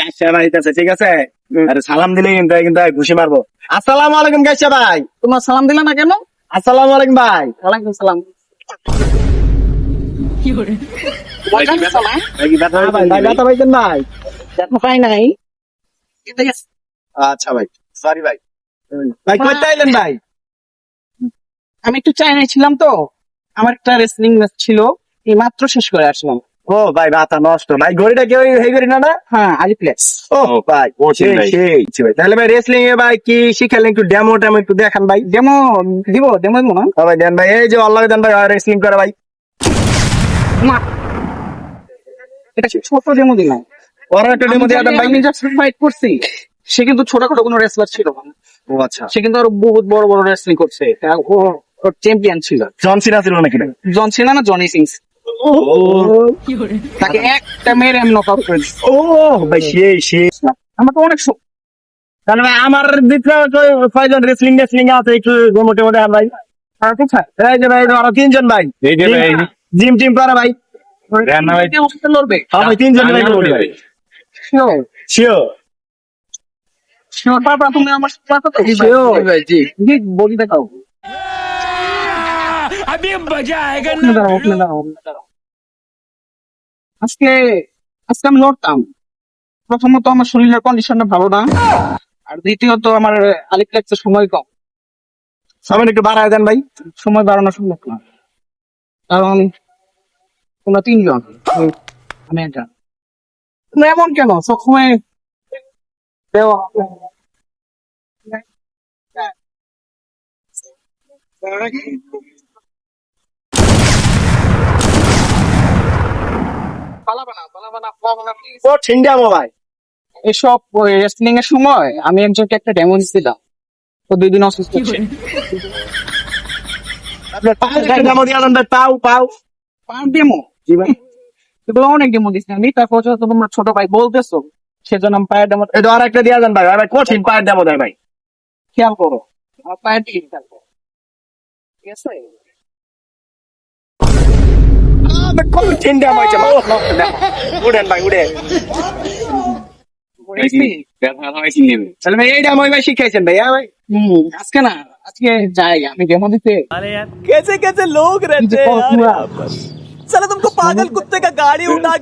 গাইসা ভাই আছে, ঠিক আছে? আরে সালাম দিলে কিন্তু কিন্তু ঘুষি মারবো। আসসালামু আলাইকুম গাইসা ভাই। তোমার সালাম দিলে না কেন? আসসালামু আলাইকুম ভাই। ওয়ালাইকুম সালাম। ভাই কি ব্যথা ভাই ব্যথা পাইছেন ভাই? দেখো পাই নাই। আচ্ছা ভাই, সরি ভাই। ভাই কই আইলেন ভাই? আমি একটু চায়নায় ছিলাম তো, আমার একটা রেসলিং ম্যাচ ছিল, এই মাত্র শেষ করে আসলাম। ও ভাই মাথা নষ্ট ভাই, ঘড়িটা কেউ হেই করি না না? হ্যাঁ, আলিপ্লেক্স। ও ভাই সেই ভাই, তাহলে ভাই রেসলিং এ ভাই কি শিখালেন, একটু ডেমো টেমো একটু দেখান ভাই। ডেমো দিব না? ভাই দেন ভাই, এই যে আল্লাহ দেন ভাই রেসলিং করে ভাই। না, এটা ছোট ডেমো দিলাম। ওরা একটা ডেমো দিয়ে দেন ভাই। আমি জাস্ট ফাইট করছি, সে কিন্তু ছোটখাটো কোনো রেসলার ছিল না। ও আচ্ছা, সে কিন্তু আরো বহুত বড় বড় রেসলিং করছে। ও চ্যাম্পিয়ন ছিল। জন সিনা ছিল নাকি না? জন সিনা না জনি সিংস, ও তাকে একটা মেরে আমি নক আউট করে দিচ্ছি। ও ভাই সেই আমার তো অনেক তাহলে ভাই আমার ভিতরে কয়জন রেসলিং আছে একটু মোটামুটি ভাই। এই যে ভাই আরো তিনজন ভাই, এই যে ভাই, জিম টিম করে ভাই। রান্না ভাই, লড়বে। হ্যাঁ ভাই, তিনজন ভাই রান্না ভাই। Sure sure. শিওর পাপা, তুমি আমার সাথে কথা তো Sure. ভাই। জি বলি দেখাও। अभी मजा आएगा ওখানে দাঁড়াও। আজকে আমি লড়তাম। প্রথমত আমার শরীরের কন্ডিশনটা ভালো না, আর দ্বিতীয়ত আমার আলিপ্লেক্সের সময় কম। সামনে একটু বাড়ায় দেন ভাই। সময় বাড়ানো সম্ভব না, কারণ তোমরা তিনজন, আমি একটা। তোমরা এমন কেন সবসময় দেওয়া পালাবানা please। ও ঠিন্ডামো ভাই। এসব রেসলিং এর সময় আমি একজনকে একটা ডেমো দিয়েছিলাম, তো 2 দিন অসুস্থ ছিল। আপনার পায়ের একটা ডেমো দিয়ে দেন ভাই, পাও। পার ডেমো জি ভাই। এগুলো অনেক ডেমো দিচ্ছি আমি, তারপর হচ্ছে তোমরা ছোট ভাই বলতেছো, সেজন্য আমি পায়ের ডেমো এটা আর একটা দিয়ে দেন ভাই, ভাই কঠিন পায়ের ডেমো দেয় ভাই। খেয়াল করো, আমার পায়ের দিকে খেয়াল করো, ঠিক আছে? কঠিন ডেমো হয়েছে ভাই। উঠেন ভাই, উঠেন। তাহলে ভাই এই ডেমো ভাই শিখাইছেন ভাই, হ্যাঁ ভাই? আজকে না, আজকে যাই আমি ডেমো দিতে। कैसे कैसे लोग रहते हैं यार পুরা साला तुमको पागल कुत्ते का गाड़ी उठा